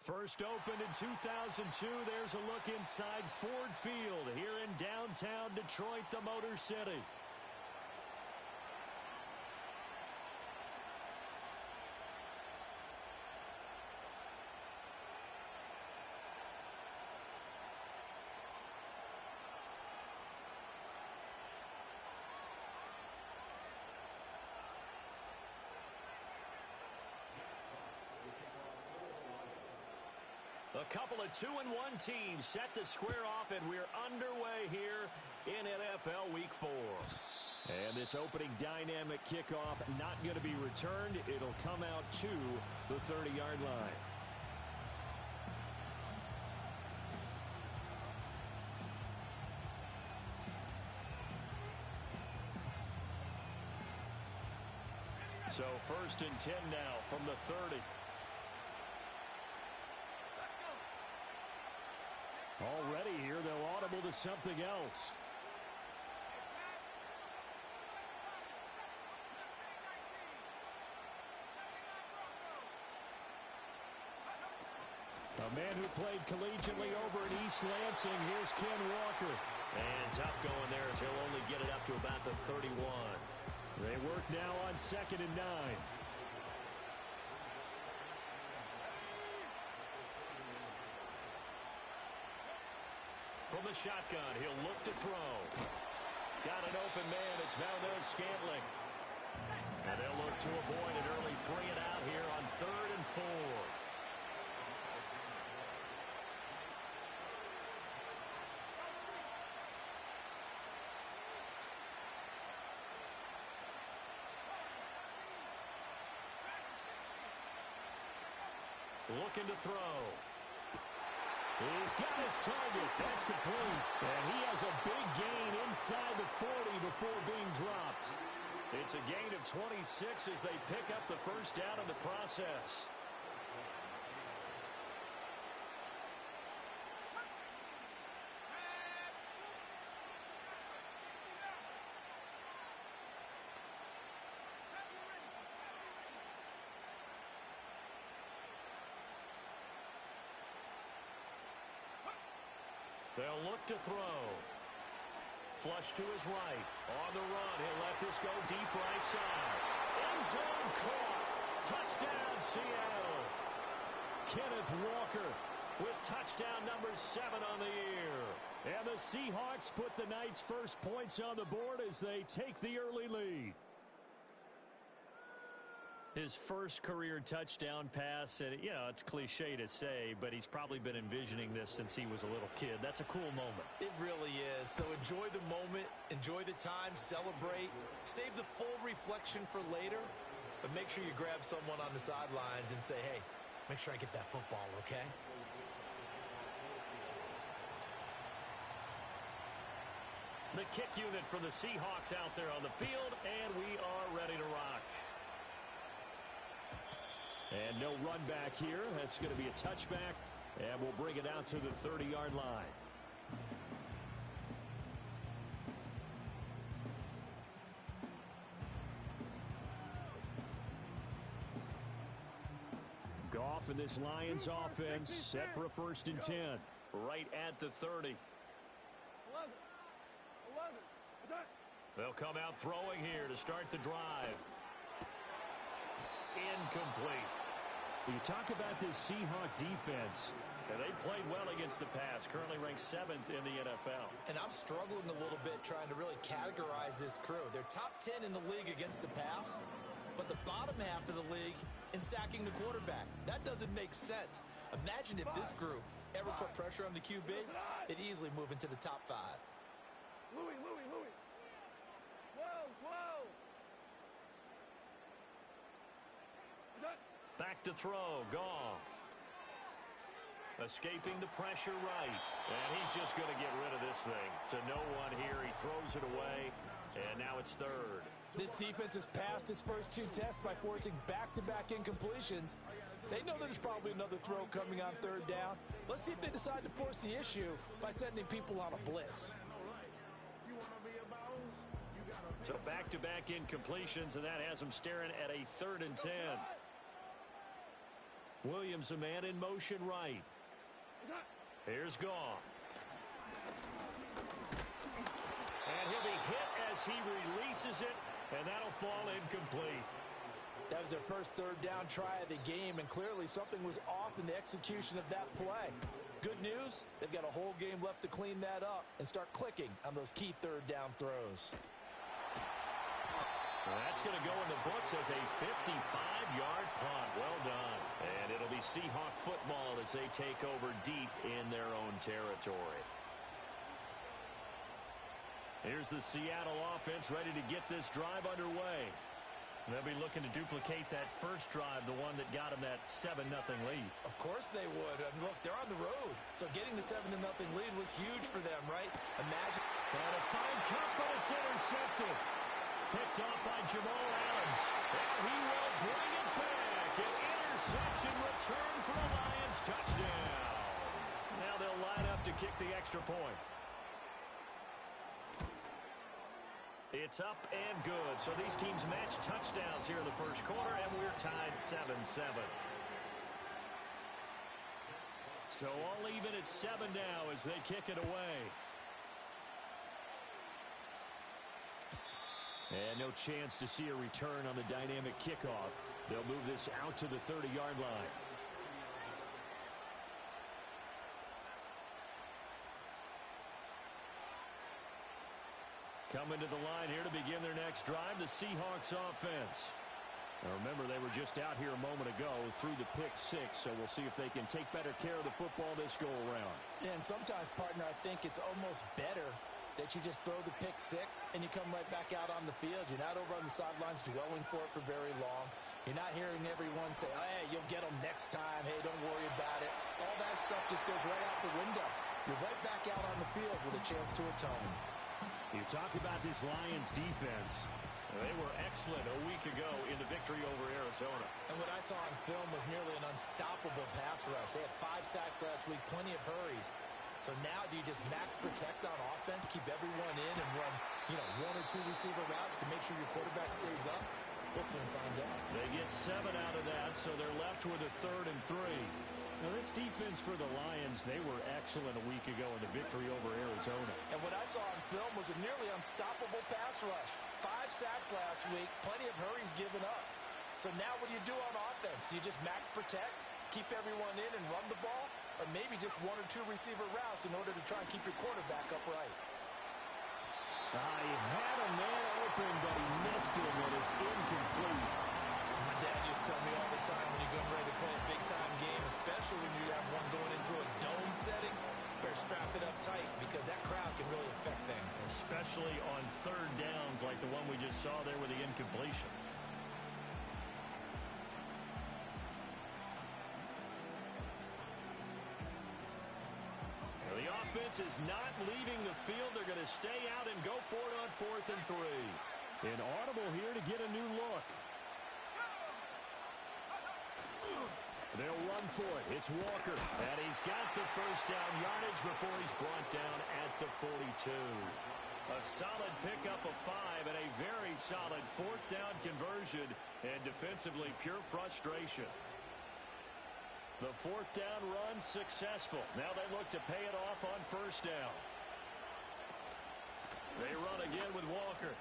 First opened in 2002, there's a look inside Ford Field here in downtown Detroit, the Motor City. A couple of 2-1 teams set to square off, and we're underway here in NFL Week 4. And this opening dynamic kickoff not going to be returned. It'll come out to the 30-yard line. So 1st and 10 now from the 30. Already here, they'll audible to something else. A man who played collegiately over at East Lansing, here's Ken Walker. And tough going there as he'll only get it up to about the 31. They work now on 2nd and 9. From the shotgun, he'll look to throw. Got an open man. It's Valdez-Scantling. And they'll look to avoid an early 3 and out here on 3rd and 4. Looking to throw. He's got his target. That's complete. And he has a big gain inside the 40 before being dropped. It's a gain of 26 as they pick up the first down in the process. They'll look to throw. Flush to his right. On the run, he'll let this go deep right side. End zone caught. Touchdown, Seattle. Kenneth Walker with touchdown number 7 on the year. And the Seahawks put the night's first points on the board as they take the early lead. His first career touchdown pass, and you know, it's cliche to say, but he's probably been envisioning this since he was a little kid. That's a cool moment. It really is. So enjoy the moment, enjoy the time, celebrate, save the full reflection for later, but make sure you grab someone on the sidelines and say, hey, make sure I get that football, okay? The kick unit for the Seahawks out there on the field, and we are ready to rock. And no run back here. That's going to be a touchback, and we'll bring it out to the 30-yard line. Goff and this Lions offense set for a 1st and 10. Right at the 30. 11. They'll come out throwing here to start the drive. Incomplete. You talk about this Seahawk defense. And they played well against the pass. Currently ranked 7th in the NFL. And I'm struggling a little bit trying to really categorize this crew. They're top 10 in the league against the pass, but the bottom half of the league in sacking the quarterback. That doesn't make sense. Imagine if this group ever put pressure on the QB, they'd easily move into the top 5. Louis. 12. Back to throw. Goff. Escaping the pressure right. And he's just going to get rid of this thing. To no one here. He throws it away. And now it's 3rd. This defense has passed its first 2 tests by forcing back-to-back incompletions. They know there's probably another throw coming on 3rd down. Let's see if they decide to force the issue by sending people on a blitz. So back-to-back incompletions, and that has them staring at a 3rd and 10. Williams, a man in motion right. Here's Goff. And he'll be hit as he releases it, and that'll fall incomplete. That was their first third down try of the game, and clearly something was off in the execution of that play. Good news, they've got a whole game left to clean that up and start clicking on those key third down throws. That's going to go in the books as a 55-yard punt. Well done. And it'll be Seahawk football as they take over deep in their own territory. Here's the Seattle offense ready to get this drive underway. They'll be looking to duplicate that first drive, the one that got them that 7-0 lead. Of course they would. I mean, look, they're on the road. So getting the 7-0 lead was huge for them, right? Imagine. Trying to find Kupp, but it's intercepted. Picked off by Jamal Adams. And he will bring it back. An interception return for a Lions touchdown. Now they'll line up to kick the extra point. It's up and good. So these teams match touchdowns here in the first quarter, and we're tied 7-7. So all even at 7 now as they kick it away. And no chance to see a return on the dynamic kickoff. They'll move this out to the 30-yard line. Coming to the line here to begin their next drive, the Seahawks offense. Now remember, they were just out here a moment ago through the pick six, so we'll see if they can take better care of the football this go-around. And sometimes, partner, I think it's almost better that you just throw the pick six and you come right back out on the field. You're not over on the sidelines dwelling for it for very long. You're not hearing everyone say, oh, hey, you'll get them next time. Hey, don't worry about it. All that stuff just goes right out the window. You're right back out on the field with a chance to atone. You talk about this Lions defense. They were excellent a week ago in the victory over Arizona. And what I saw on film was nearly an unstoppable pass rush. They had 5 sacks last week, plenty of hurries. So now do you just max protect on offense, keep everyone in, and run, 1 or 2 receiver routes to make sure your quarterback stays up? We'll soon find out. They get 7 out of that, so they're left with a 3rd and 3. Now, this defense for the Lions, they were excellent a week ago in the victory over Arizona. And what I saw on film was a nearly unstoppable pass rush. 5 sacks last week, plenty of hurries given up. So now what do you do on offense? You just max protect, keep everyone in and run the ball, or maybe just 1 or 2 receiver routes in order to try and keep your quarterback upright. He had a man open, but he missed it, and it's incomplete. As my dad used to tell me all the time, when you're getting ready to play a big-time game, especially when you have one going into a dome setting, better strap it up tight because that crowd can really affect things. Especially on 3rd downs like the one we just saw there with the incompletion. The offense is not leaving the field. They're going to stay out and go for it on 4th and 3. An audible here to get a new look. They'll run for it. It's Walker. And he's got the first down yardage before he's brought down at the 42. A solid pickup of 5 and a very solid 4th down conversion. And defensively, pure frustration. The 4th down run successful. Now they look to pay it off on 1st down. They run again with Walker.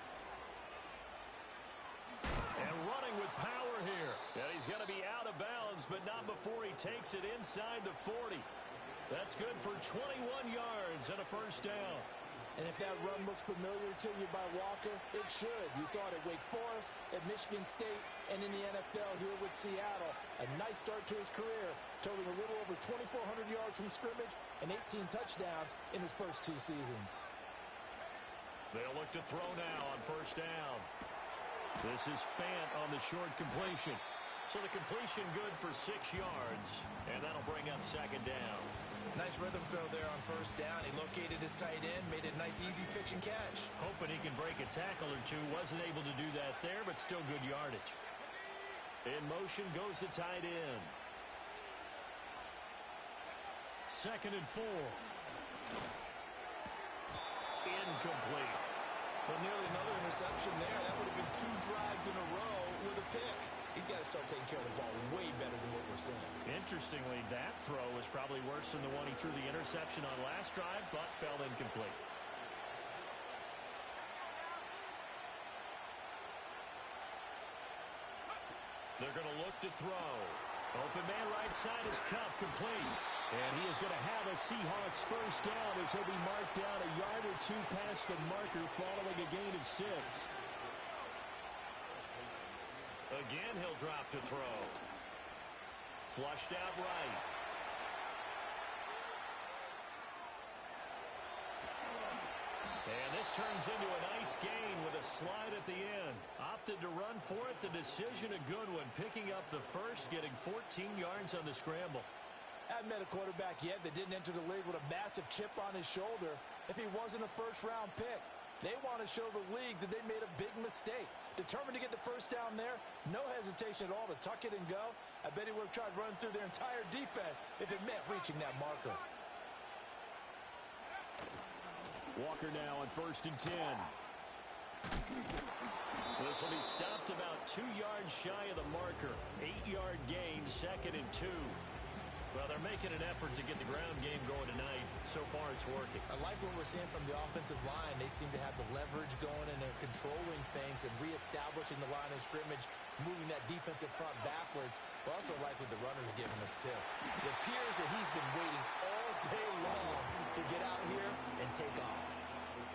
And running with power here. And he's going to be out of bounds, but not before he takes it inside the 40. That's good for 21 yards and a 1st down. And if that run looks familiar to you by Walker, it should. You saw it at Wake Forest, at Michigan State, and in the NFL here with Seattle. A nice start to his career, totaling a little over 2,400 yards from scrimmage and 18 touchdowns in his first 2 seasons. They'll look to throw now on 1st down. This is Fant on the short completion. So the completion good for 6 yards, and that'll bring up 2nd down. Nice rhythm throw there on 1st down. He located his tight end, made a nice easy pitch and catch. Hoping he can break a tackle or 2. Wasn't able to do that there, but still good yardage. In motion goes the tight end. 2nd and 4. Incomplete. Well, nearly another interception there. That would have been 2 drives in a row with a pick. He's got to start taking care of the ball way better than what we're seeing. Interestingly, that throw was probably worse than the one he threw the interception on last drive, but fell incomplete. They're going to look to throw. Open man right side is Kupp, complete. And he is going to have a Seahawks first down as he'll be marked down a yard or two past the marker following a gain of 6. Again, he'll drop to throw. Flushed out right. And this turns into a nice gain with a slide at the end. Opted to run for it. The decision a good one. Picking up the first, getting 14 yards on the scramble. Haven't met a quarterback yet that didn't enter the league with a massive chip on his shoulder if he wasn't a first-round pick. They want to show the league that they made a big mistake. Determined to get the first down there. No hesitation at all to tuck it and go. I bet he would have tried running through their entire defense if it meant reaching that marker. Walker now on 1st and 10. This will be stopped about 2 yards shy of the marker. 8-yard gain, 2nd and 2. Well, they're making an effort to get the ground game going tonight. So far, it's working. I like what we're seeing from the offensive line. They seem to have the leverage going, and they're controlling things and reestablishing the line of scrimmage, moving that defensive front backwards. But also like what the runner's giving us, too. It appears that he's been waiting all day long to get out here and take off.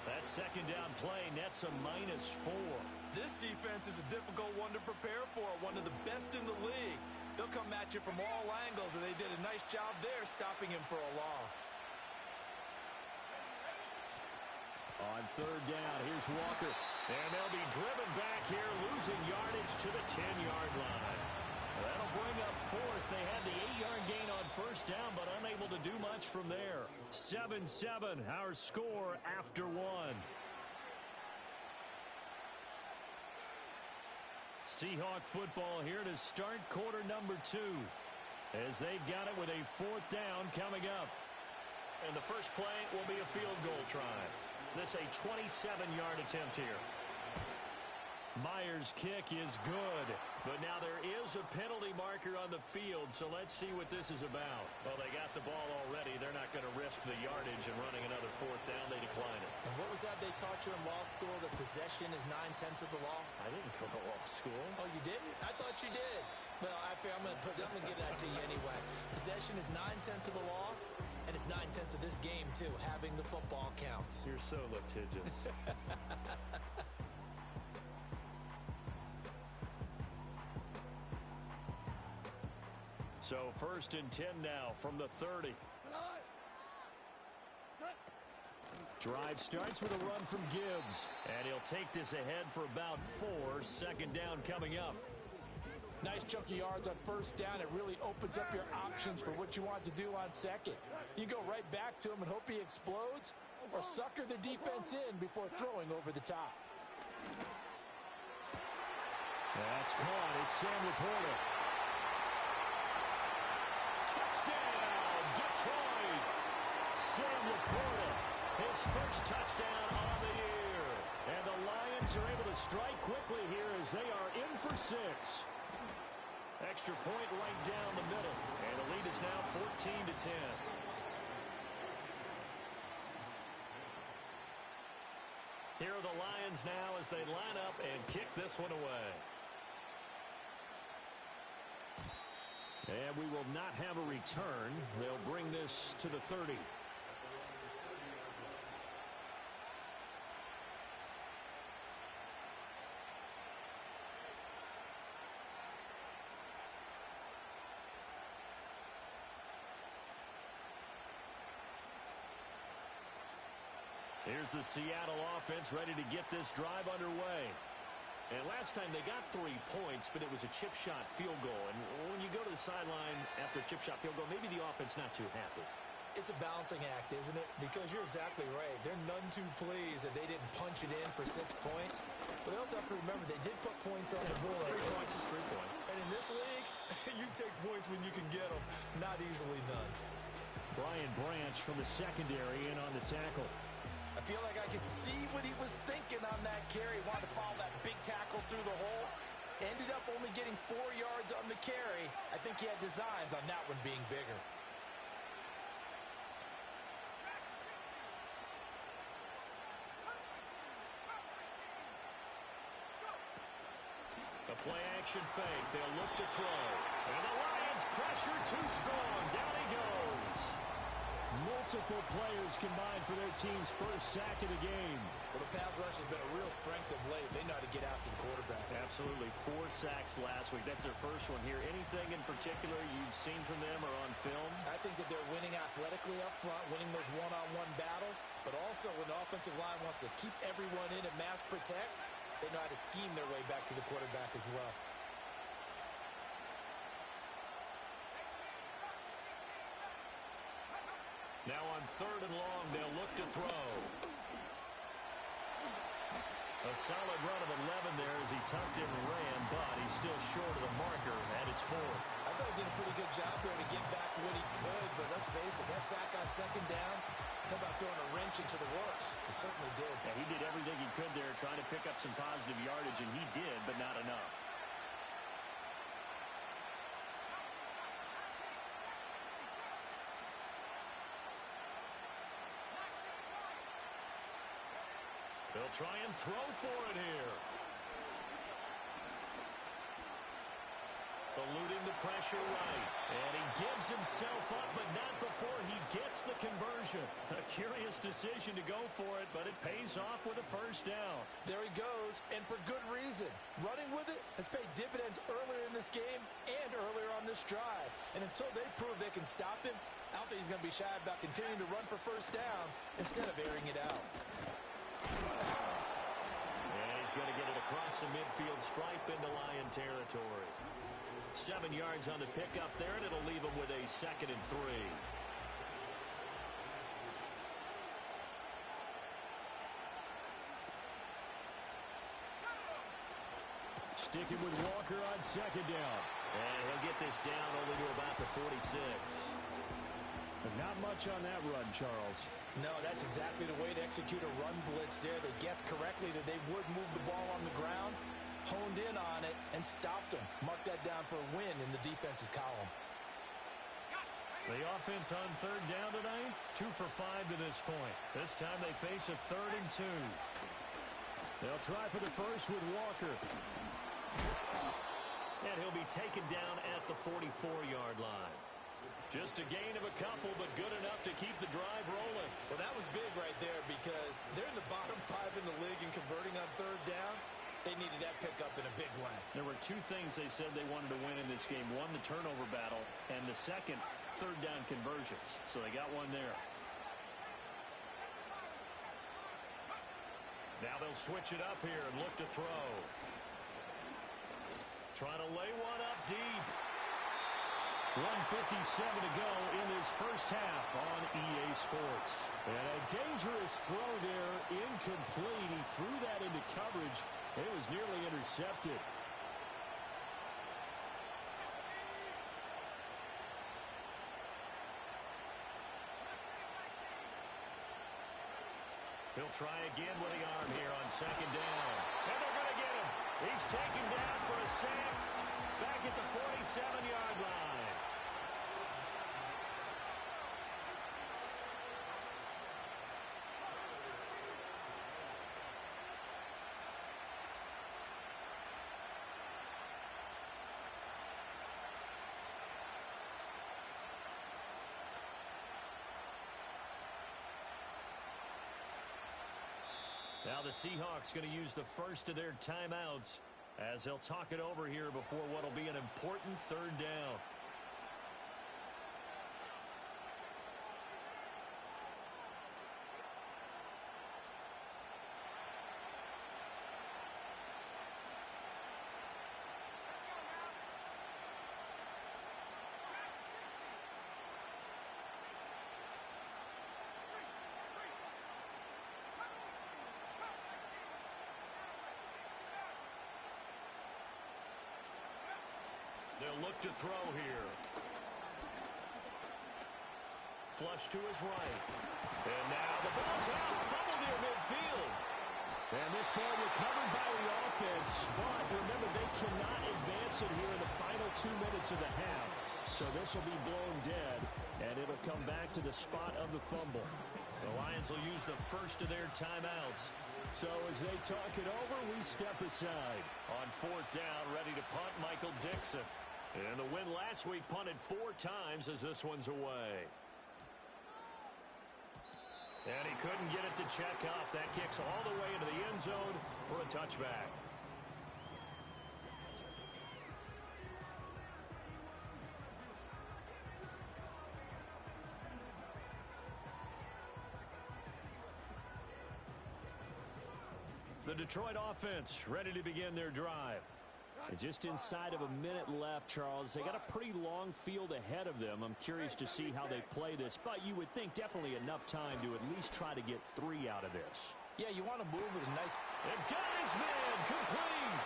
That second down play nets a -4. This defense is a difficult one to prepare for, one of the best in the league. They'll come at you from all angles, and they did a nice job there stopping him for a loss. On 3rd down, here's Walker. And they'll be driven back here, losing yardage to the 10-yard line. That'll bring up 4th. They had the 8-yard gain on 1st down, but unable to do much from there. 7-7, our score after 1. Seahawk football here to start quarter number 2, as they've got it with a 4th down coming up. And the first play will be a field goal try. This a 27-yard attempt here. Myers' kick is good, but now there is a penalty marker on the field, so let's see what this is about. Well, they got the ball already. They're not going to risk the yardage and running another 4th down. They decline it. And what was that they taught you in law school, that possession is 9/10 of the law? I didn't go to law school. Oh, you didn't? I thought you did. Well, I'm going to give that to you anyway. Possession is 9/10 of the law, and it's 9/10 of this game, too. Having the football counts. You're so litigious. So 1st and 10 now from the 30. Drive starts with a run from Gibbs. And he'll take this ahead for about 4. 2nd down coming up. Nice chunky yards on 1st down. It really opens up your options for what you want to do on 2nd. You go right back to him and hope he explodes, or sucker the defense in before throwing over the top. That's caught. It's Sam Laporta. Touchdown, Detroit! Sam Laporta, his first touchdown on the year. And the Lions are able to strike quickly here as they are in for 6. Extra point right down the middle. And the lead is now 14-10. Here are the Lions now as they line up and kick this one away. And we will not have a return. They'll bring this to the 30. Here's the Seattle offense ready to get this drive underway. And last time they got 3 points, but it was a chip shot field goal. And when you go to the sideline after a chip shot field goal, maybe the offense not too happy. It's a balancing act, isn't it? Because you're exactly right. They're none too pleased that they didn't punch it in for 6 points. But they also have to remember they did put points on the board. 3 points is 3 points. And in this league, you take points when you can get them. Not easily done. Brian Branch from the secondary in on the tackle. I feel like I could see what he was thinking on that carry. He wanted to follow that big tackle through the hole. Ended up only getting 4 yards on the carry. I think he had designs on that one being bigger. The play action fake. They'll look to throw. And the Lions pressure too strong. Down he goes. Multiple players combined for their team's first sack of the game. Well, the pass rush has been a real strength of late. They know how to get after the quarterback. Absolutely. 4 sacks last week. That's their first one here. Anything in particular you've seen from them or on film? I think that they're winning athletically up front, winning those one-on-one battles, but also when the offensive line wants to keep everyone in and mass protect, they know how to scheme their way back to the quarterback as well. Now on 3rd and long, they'll look to throw. A solid run of 11 there as he tucked in and ran, but he's still short of the marker, and it's 4th. I thought he did a pretty good job there to get back what he could, but let's face it, that sack on 2nd down, talk about throwing a wrench into the works. He certainly did. Yeah, he did everything he could there, trying to pick up some positive yardage, and he did, but not enough. They'll try and throw for it here. Eluding the pressure right. And he gives himself up, but not before he gets the conversion. A curious decision to go for it, but it pays off with a 1st down. There he goes, and for good reason. Running with it has paid dividends earlier in this game and earlier on this drive. And until they prove they can stop him, I don't think he's going to be shy about continuing to run for 1st downs instead of airing it out. And he's going to get it across the midfield stripe into Lion territory. 7 yards on the pickup there, and it'll leave him with a 2nd and 3. Sticking with Walker on 2nd down. And he'll get this down only to about the 46. But not much on that run, Charles. No, that's exactly the way to execute a run blitz there. They guessed correctly that they would move the ball on the ground, honed in on it, and stopped them. Mark that down for a win in the defense's column. The offense on 3rd down tonight, 2 for 5 to this point. This time they face a 3rd and 2. They'll try for the first with Walker. And he'll be taken down at the 44-yard line. Just a gain of a couple, but good enough to keep the drive rolling. Well, that was big right there because they're in the bottom 5 in the league and converting on 3rd down. They needed that pickup in a big way. There were 2 things they said they wanted to win in this game. One, the turnover battle, and the second, 3rd down conversions. So they got one there. Now they'll switch it up here and look to throw. Trying to lay one up deep. 1:57 to go in this first half on EA Sports. And a dangerous throw there, incomplete. He threw that into coverage. It was nearly intercepted. He'll try again with the arm here on 2nd down. And they're going to get him. He's taken down for a sack back at the 47-yard line. Now the Seahawks going to use the first of their timeouts as they'll talk it over here before what will be an important 3rd down. They'll look to throw here. Flush to his right. And now the ball's out. Fumble near midfield. And this ball recovered by the offense, but remember, they cannot advance it here in the final 2 minutes of the half. So this will be blown dead, and it'll come back to the spot of the fumble. The Lions will use the first of their timeouts. So as they talk it over, we step aside. On fourth down, ready to punt, Michael Dixon. And the win last week punted 4 times as this one's away. And he couldn't get it to check up. That kicks all the way into the end zone for a touchback. The Detroit offense ready to begin their drive. And just inside of a minute left, Charles. They got a pretty long field ahead of them. I'm curious to see how they play this, but you would think definitely enough time to at least try to get 3 out of this. Yeah, you want to move with a nice... And got his man complete.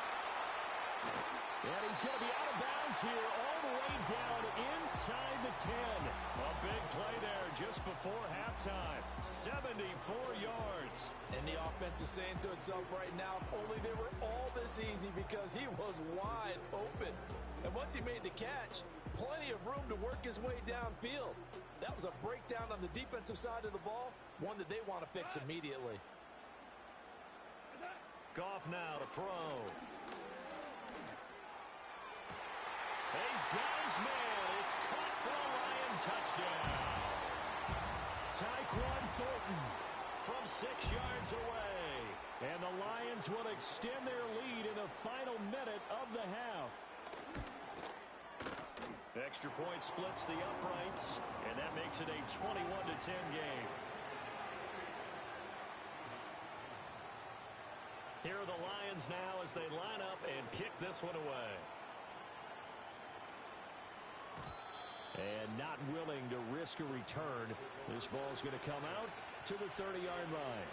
And he's going to be out of bounds here all the way down inside the 10. A big play there just before halftime. 74 yards. And the offense is saying to itself right now, if only they were all this easy, because he was wide open. And once he made the catch, plenty of room to work his way downfield. That was a breakdown on the defensive side of the ball, one that they want to fix immediately. Goff now to throw. He's got his man. It's caught for a Lion touchdown. Tyquan Thornton from 6 yards away. And the Lions will extend their lead in the final minute of the half. Extra point splits the uprights, and that makes it a 21-10 game. Here are the Lions now as they line up and kick this one away. And not willing to risk a return. This ball's going to come out to the 30-yard line.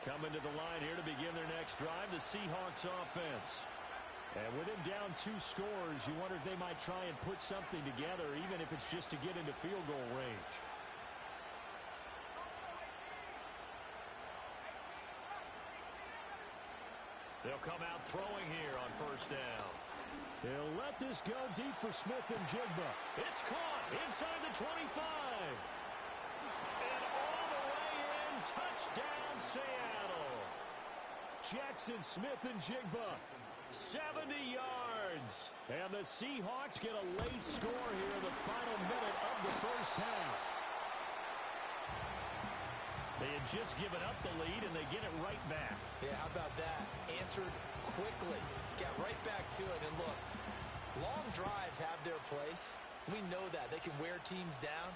Coming to the line here to begin their next drive, the Seahawks offense. And with him down 2 scores, you wonder if they might try and put something together, even if it's just to get into field goal range. They'll come out throwing here on first down. They'll let this go deep for Smith and Jigba. It's caught inside the 25. And all the way in, touchdown Seattle. Jackson Smith and Jigba. 70 yards. And the Seahawks get a late score here in the final minute of the first half. They had just given up the lead, and they get it right back. Yeah, how about that? Answered quickly. Got right back to it. And look, long drives have their place. We know that. They can wear teams down.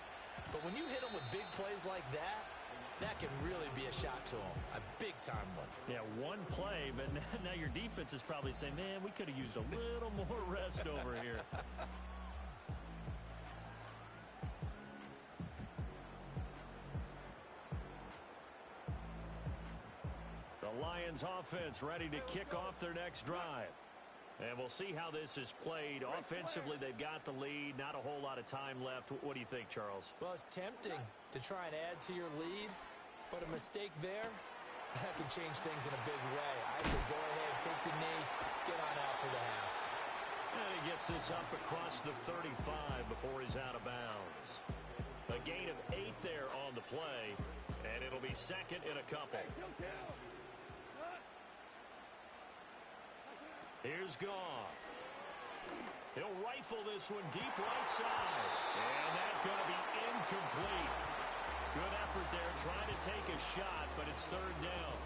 But when you hit them with big plays like that, that can really be a shot to them. A big-time one. Yeah, one play, but now your defense is probably saying, man, we could have used a little more rest over here. The Lions offense ready to kick off their next drive. And we'll see how this is played. Offensively, they've got the lead. Not a whole lot of time left. What do you think, Charles? Well, it's tempting to try and add to your lead, but a mistake there, that can change things in a big way. I say go ahead, take the knee, get on out for the half. And he gets this up across the 35 before he's out of bounds. A gain of 8 there on the play, and it'll be second in a couple. Here's Goff. He'll rifle this one deep right side. And that's going to be incomplete. Good effort there trying to take a shot, but it's third down.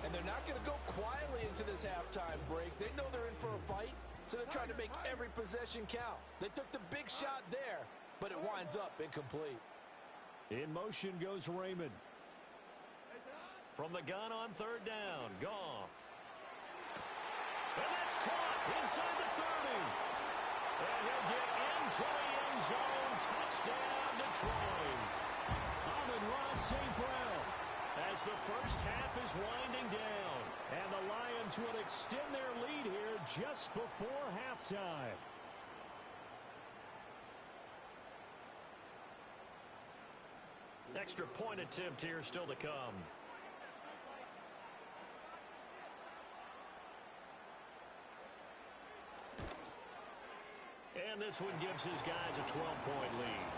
And they're not going to go quietly into this halftime break. They know they're in for a fight, so they're trying to make every possession count. They took the big shot there, but it winds up incomplete. In motion goes Raymond. From the gun on third down, Goff. And that's caught inside the 30. And he'll get into the end zone. Touchdown, Detroit. Amon-Ra St. Brown. As the first half is winding down. And the Lions will extend their lead here just before halftime. Extra point attempt here still to come. And this one gives his guys a 12-point lead.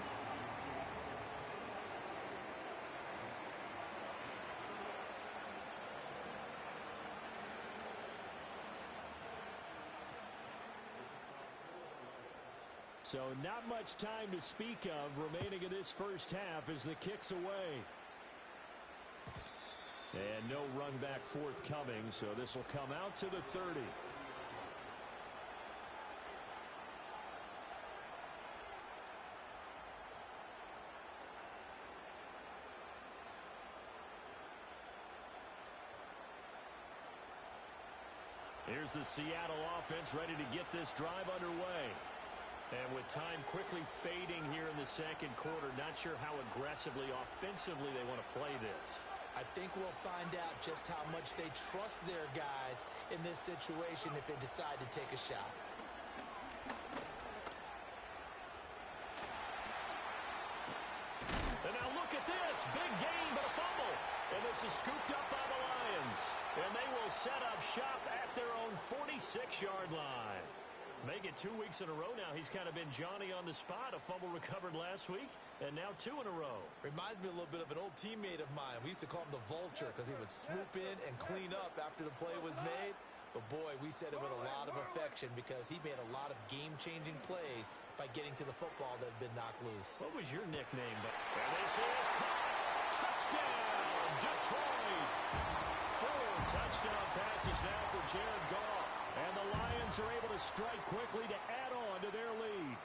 So not much time to speak of remaining in this first half as the kick's away. And no run back forthcoming, so this will come out to the 30. Here's the Seattle offense ready to get this drive underway. And with time quickly fading here in the second quarter, not sure how aggressively, offensively they want to play this. I think we'll find out just how much they trust their guys in this situation if they decide to take a shot. And now look at this. Big gain, but a fumble. And this is scooped up by the Lions. And they will set up shop at their own 46-yard line. Make it 2 weeks in a row now. He's kind of been Johnny on the spot. A fumble recovered last week, and now 2 in a row. Reminds me a little bit of an old teammate of mine. We used to call him the Vulture because he would swoop in and clean up after the play was made. But, boy, we said it with a lot of affection because he made a lot of game-changing plays by getting to the football that had been knocked loose. What was your nickname? And this is caught. Touchdown, Detroit. 4 touchdown passes now for Jared Goff. And the Lions are able to strike quickly to add on to their lead.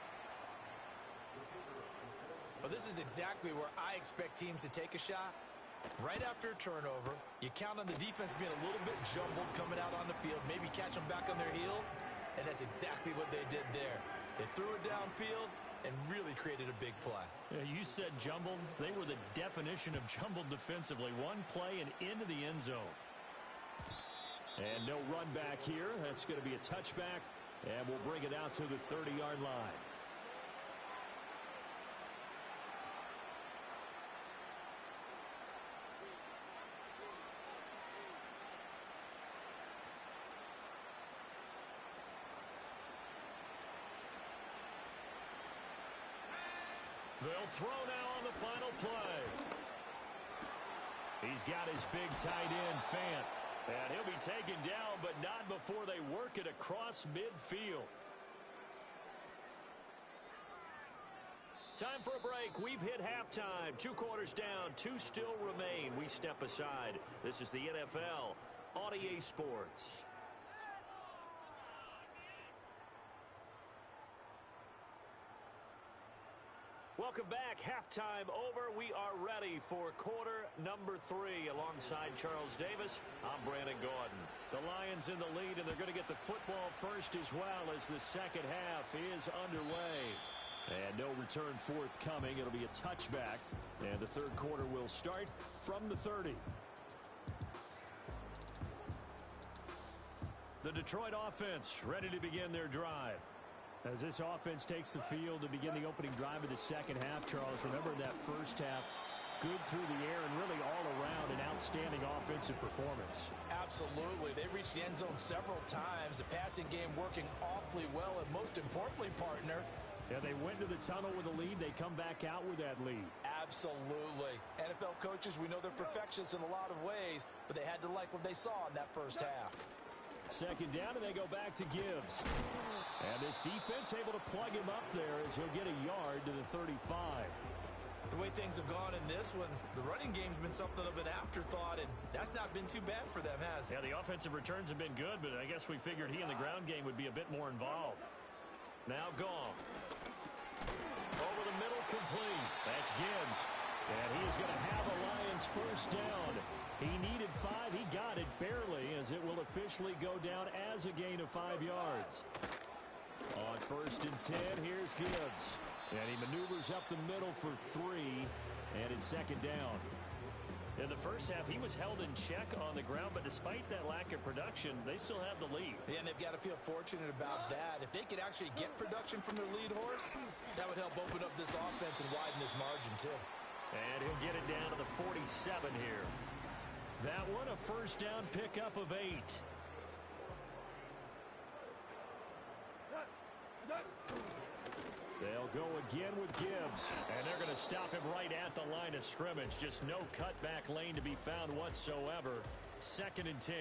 Well, this is exactly where I expect teams to take a shot. Right after a turnover, you count on the defense being a little bit jumbled coming out on the field, maybe catch them back on their heels, and that's exactly what they did there. They threw it downfield and really created a big play. You said jumbled. They were the definition of jumbled defensively. One play and into the end zone. And no run back here. That's going to be a touchback, and we'll bring it out to the 30-yard line. They'll throw now on the final play. He's got his big tight end, Fant. And he'll be taken down, but not before they work it across midfield. Time for a break. We've hit halftime. 2 quarters down, 2 still remain. We step aside. This is the NFL on EA Sports. Welcome back. Halftime over. We are ready for quarter number 3. Alongside Charles Davis, I'm Brandon Gaudin. The Lions in the lead, and they're going to get the football first as well as the second half is underway. And no return forthcoming. It'll be a touchback, and the third quarter will start from the 30. The Detroit offense ready to begin their drive. As this offense takes the field to begin the opening drive of the second half, Charles, remember that first half, good through the air and really all around an outstanding offensive performance. Absolutely. They reached the end zone several times. The passing game working awfully well, and most importantly, partner, yeah, they went to the tunnel with a lead. They come back out with that lead. Absolutely. NFL coaches, we know they're perfectionists in a lot of ways, but they had to like what they saw in that first half. Second down, and they go back to Gibbs. And this defense able to plug him up there as he'll get a yard to the 35. The way things have gone in this one, the running game's been something of an afterthought, and that's not been too bad for them, has it? Yeah, the offensive returns have been good, but I guess we figured he in the ground game would be a bit more involved. Now Goff. Over the middle, complete. That's Gibbs. And he is going to have a Lions first down. He needed 5. He got it barely, as it will officially go down as a gain of 5 yards. On first and 10, here's Gibbs. And he maneuvers up the middle for 3, and it's second down. In the first half, he was held in check on the ground, but despite that lack of production, they still have the lead. Yeah, and they've got to feel fortunate about that. If they could actually get production from their lead horse, that would help open up this offense and widen this margin, too. And he'll get it down to the 47 here. That one, a first down pickup of 8. They'll go again with Gibbs. And they're going to stop him right at the line of scrimmage. Just no cutback lane to be found whatsoever. 2nd and 10.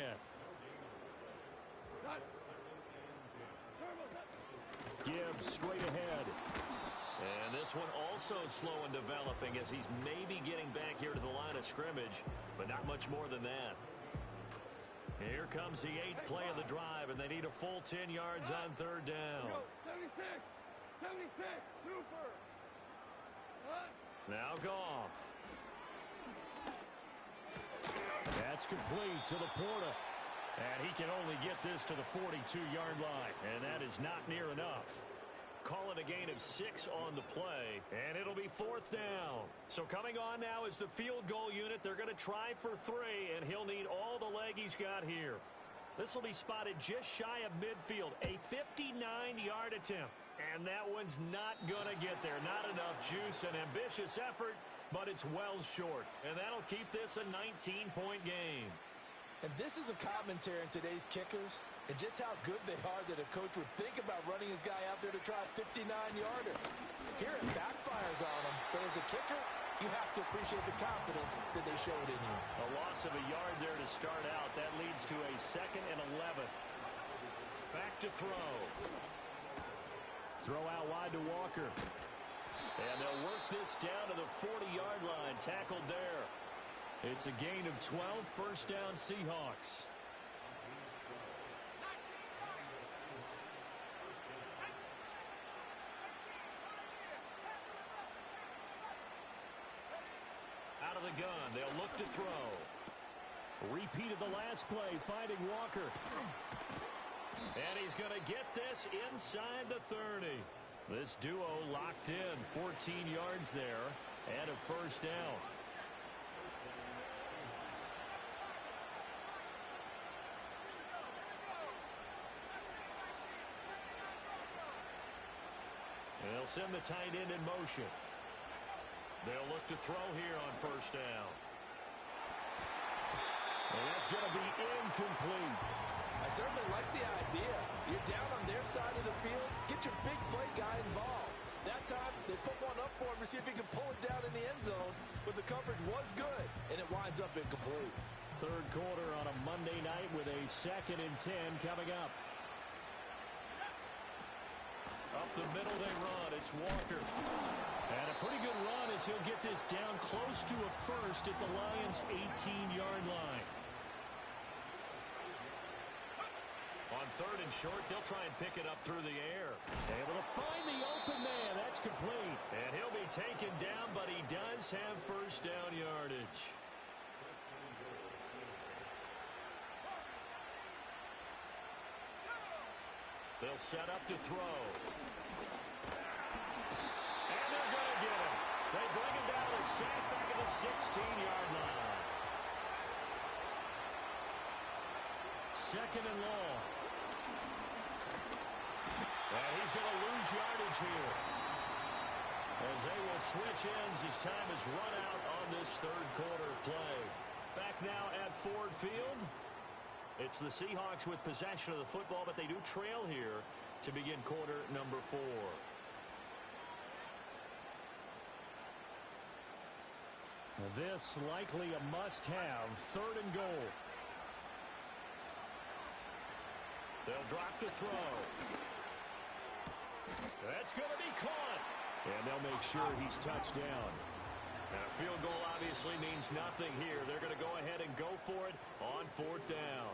Gibbs straight ahead. And this one also slow in developing as he's maybe getting back here to the line of scrimmage, but not much more than that. Here comes the 8th play of the drive, and they need a full 10 yards on 3rd down. 76, super. Now Goff. That's complete to Laporta. And he can only get this to the 42-yard line, and that is not near enough. Call it a gain of 6 on the play, and it'll be 4th down. So coming on now is the field goal unit. They're going to try for 3, and he'll need all the leg he's got here. This will be spotted just shy of midfield, a 59-yard attempt. And that one's not going to get there. Not enough juice, an ambitious effort, but it's well short. And that'll keep this a 19-point game. And this is a commentary on today's kickers and just how good they are that a coach would think about running his guy out there to try a 59-yarder. Here it backfires on him, but as a kicker, you have to appreciate the confidence that they showed in you. A loss of a yard there to start out. That leads to a 2nd and 11. Back to throw. Throw out wide to Walker. And they'll work this down to the 40-yard line. Tackled there. It's a gain of 12, first down Seahawks. Out of the gun, they'll look to throw. Repeat of the last play, finding Walker. And he's going to get this inside the 30. This duo locked in, 14 yards there, and a first down. They'll send the tight end in motion. They'll look to throw here on first down. And that's going to be incomplete. I certainly like the idea. You're down on their side of the field. Get your big play guy involved. That time, they put one up for him to see if he can pull it down in the end zone. But the coverage was good, and it winds up incomplete. 3rd quarter on a Monday night with a 2nd and 10 coming up. Up the middle they run. It's Walker. And a pretty good run as he'll get this down close to a first at the Lions' 18-yard line. On 3rd and short, they'll try and pick it up through the air. Able to find the open man. That's complete. And he'll be taken down, but he does have first down yardage. They'll set up to throw. And they're going to get him. They bring him down to sack back at the 16-yard line. 2nd and long. And he's going to lose yardage here. As they will switch ends as time is run out on this 3rd quarter play. Back now at Ford Field. It's the Seahawks with possession of the football, but they do trail here to begin quarter number 4. This likely a must-have. 3rd and goal. They'll drop to throw. That's going to be caught. And they'll make sure he's touched down. And a field goal obviously means nothing here. They're going to go ahead and go for it on 4th down.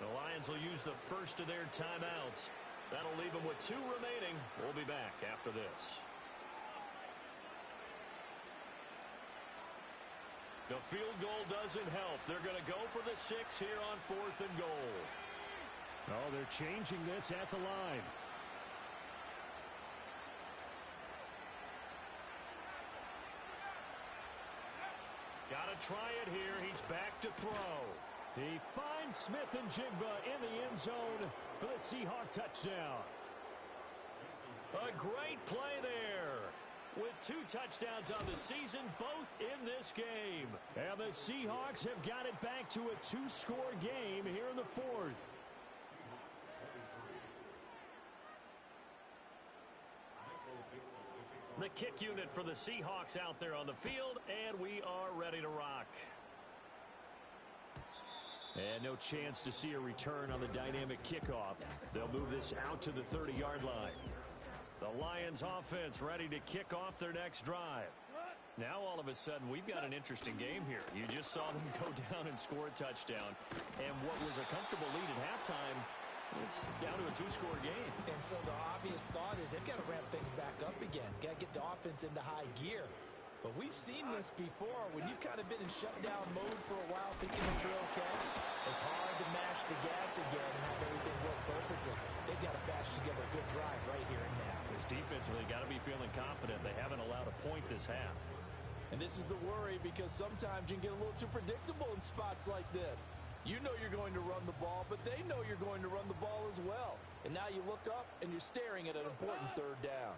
The Lions will use the first of their timeouts. That'll leave them with 2 remaining. We'll be back after this. The field goal doesn't help. They're going to go for the 6 here on 4th and goal. Oh, they're changing this at the line. Got to try it here. He's back to throw. He finds Smith and Jigba in the end zone for the Seahawk touchdown. A great play there. With 2 touchdowns on the season, both in this game. And the Seahawks have got it back to a 2-score game here in the 4th. The kick unit for the Seahawks out there on the field, and we are ready to rock. And no chance to see a return on the dynamic kickoff. They'll move this out to the 30-yard line. The Lions offense ready to kick off their next drive. Now all of a sudden we've got an interesting game here. You just saw them go down and score a touchdown. And what was a comfortable lead at halftime, it's down to a 2-score game. And so the obvious thought is they've got to ramp things back up again. Got to get the offense into high gear. But we've seen this before when you've kind of been in shutdown mode for a while thinking that you're okay. It's hard to mash the gas again and have everything work perfectly. They've got to fashion together a good drive right here and now. Because defensively, got to be feeling confident. They haven't allowed a point this half. And this is the worry because sometimes you can get a little too predictable in spots like this. You know you're going to run the ball, but they know you're going to run the ball as well. And now you look up and you're staring at an important 3rd down.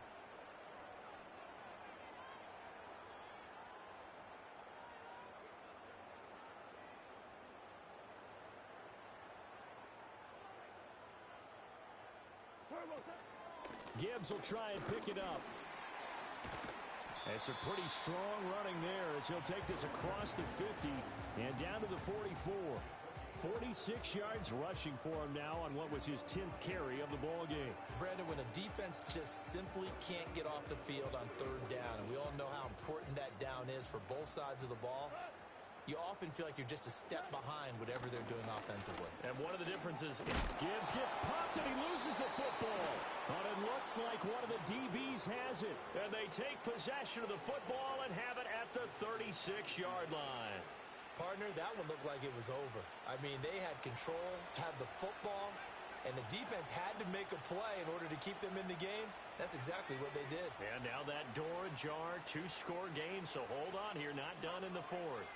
Gibbs will try and pick it up. It's a pretty strong running there as he'll take this across the 50 and down to the 44. 46 yards rushing for him now on what was his 10th carry of the ball game. Brandon, when a defense just simply can't get off the field on 3rd down, and we all know how important that down is for both sides of the ball, you often feel like you're just a step behind whatever they're doing offensively. And one of the differences, Gibbs gets popped and he loses the football. But it looks like one of the DBs has it. And they take possession of the football and have it at the 36-yard line. Partner, that one looked like it was over. I mean, they had control, had the football, and the defense had to make a play in order to keep them in the game. That's exactly what they did. And now that door ajar, 2-score game, so hold on here, not done in the 4th.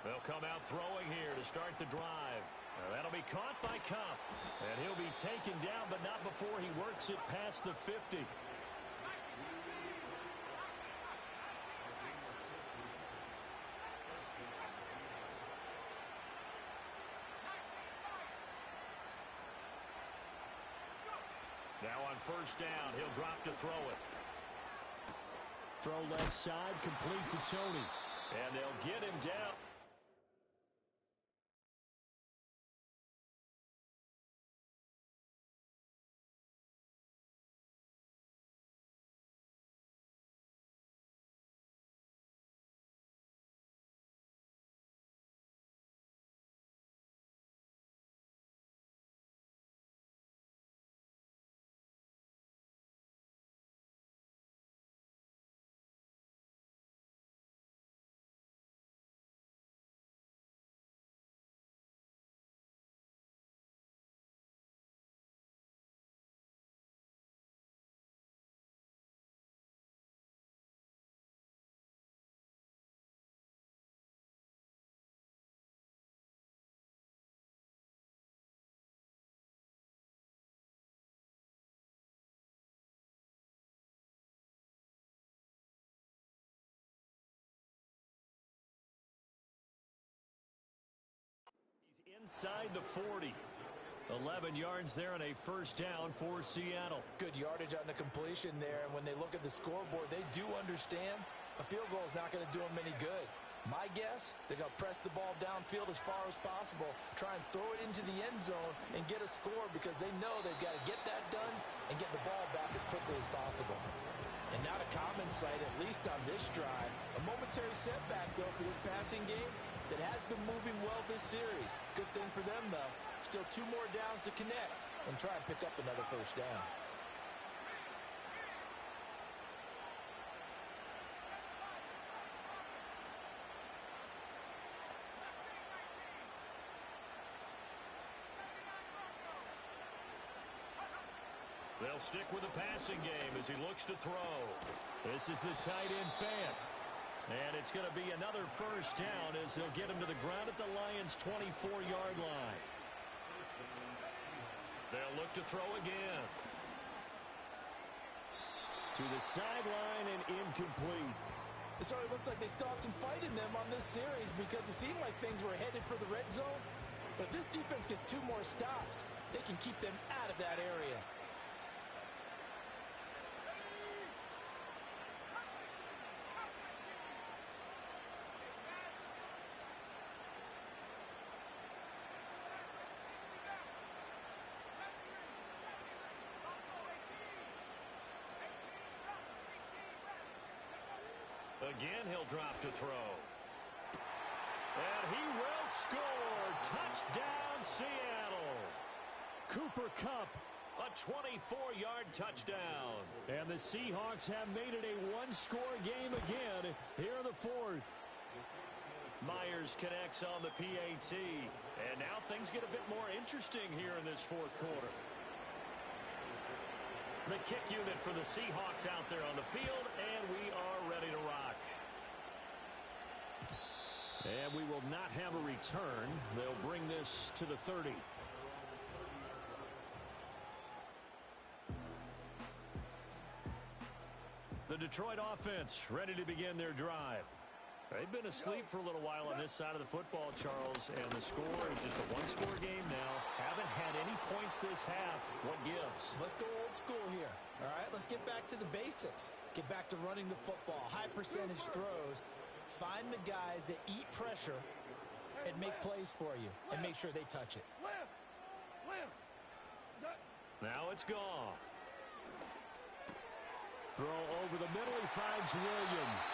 They'll come out throwing here to start the drive. That'll be caught by Kupp. And he'll be taken down, but not before he works it past the 50. Now on 1st down, he'll drop to throw it. Throw left side, complete to Tony. And they'll get him down. Inside the 40. 11 yards there and a 1st down for Seattle. Good yardage on the completion there, and when they look at the scoreboard, they do understand a field goal is not going to do them any good. My guess, they're going to press the ball downfield as far as possible, try and throw it into the end zone and get a score because they know they've got to get that done and get the ball back as quickly as possible. And now to common sight, at least on this drive, a momentary setback, though, for this passing game that has been moving well this series. Good thing for them, though. Still 2 more downs to connect and try and pick up another 1st down. They'll They'll stick with the passing game as he looks to throw. This is the tight end Fant. And it's going to be another first down as they'll get him to the ground at the Lions' 24-yard line. They'll look to throw again. To the sideline and incomplete. So it looks like they still have some fight in them on this series because it seemed like things were headed for the red zone. But if this defense gets 2 more stops, they can keep them out of that area. Again, he'll drop to throw. And he will score. Touchdown, Seattle. Cooper Kupp. A 24-yard touchdown. And the Seahawks have made it a one-score game again here in the fourth. Myers connects on the PAT. And now things get a bit more interesting here in this fourth quarter. The kick unit for the Seahawks out there on the field, and we are ready to rock. And we will not have a return. They'll bring this to the 30. The Detroit offense ready to begin their drive. They've been asleep for a little while on this side of the football, Charles, and the score is just a one-score game now. Haven't had any points this half. What gives? Let's go old school here. All right, let's get back to the basics. Get back to running the football, high percentage throws. Find the guys that eat pressure and make plays for you and make sure they touch it. Now it's Goff. Throw over the middle. He finds Williams.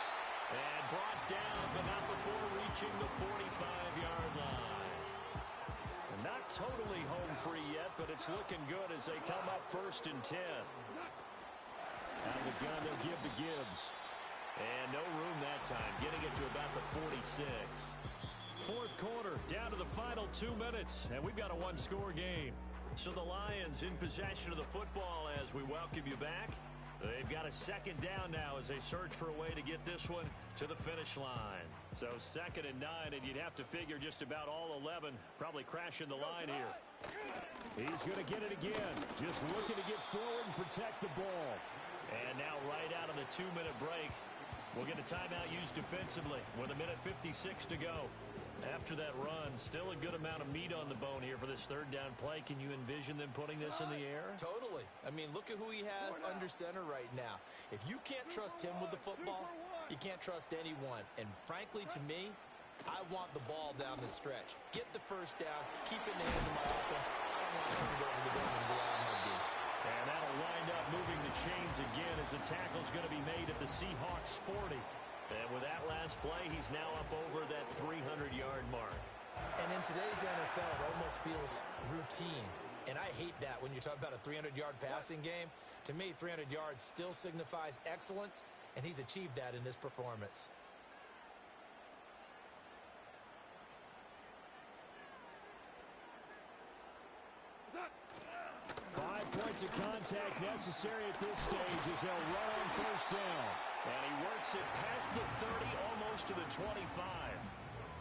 And brought down, but not before reaching the 45-yard line. And not totally home free yet, but it's looking good as they come up 1st and 10. Out of the gun, they'll give to Gibbs. And no room that time, getting it to about the 46. Fourth quarter, down to the final 2 minutes, and we've got a one-score game. So the Lions in possession of the football as we welcome you back. They've got a second down now as they search for a way to get this one to the finish line. So 2nd and 9, and you'd have to figure just about all 11 probably crashing the line here. He's going to get it again. Just looking to get forward and protect the ball. And now right out of the 2-minute break, we'll get a timeout used defensively with 1:56 to go. After that run, still a good amount of meat on the bone here for this 3rd down play. Can you envision them putting this in the air? Totally. I mean, look at who he has under center right now. If you can't trust him with the football, you can't trust anyone. And frankly, to me, I want the ball down the stretch. Get the first down, keep it in the hands of my offense. I don't want to turn it over to them and go out on my D. And that'll wind up moving the chains again as the tackle's going to be made at the Seahawks 40. And with that last play, he's now up over that 300-yard mark. And in today's NFL, it almost feels routine. And I hate that when you talk about a 300-yard passing game. To me, 300 yards still signifies excellence, and he's achieved that in this performance. Points of contact necessary at this stage as they'll run on 1st down. And he works it past the 30, almost to the 25.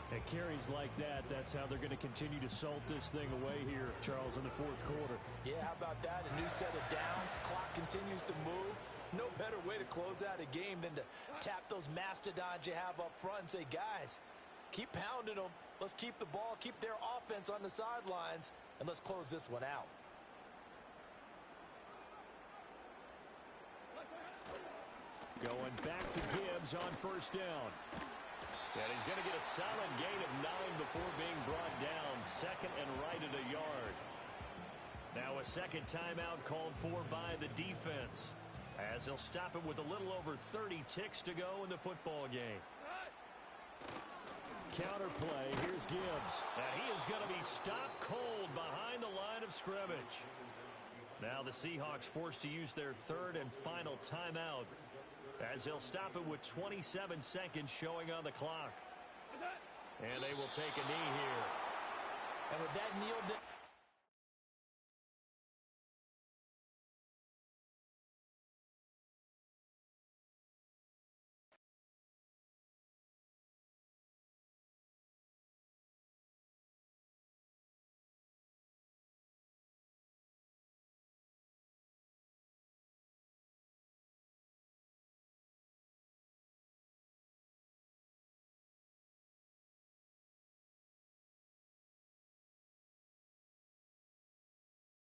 At carries like that, that's how they're going to continue to salt this thing away here, Charles, in the 4th quarter. Yeah, how about that? A new set of downs. Clock continues to move. No better way to close out a game than to tap those mastodons you have up front and say, guys, keep pounding them. Let's keep the ball, keep their offense on the sidelines, and let's close this one out. Going back to Gibbs on 1st down. And he's going to get a solid gain of 9 before being brought down. 2nd and right at a yard. Now a second timeout called for by the defense, as they'll stop it with a little over 30 ticks to go in the football game. Counterplay. Here's Gibbs. And he is going to be stopped cold behind the line of scrimmage. Now the Seahawks forced to use their 3rd and final timeout, as they'll stop it with 27 seconds showing on the clock. And they will take a knee here. And with that kneel down.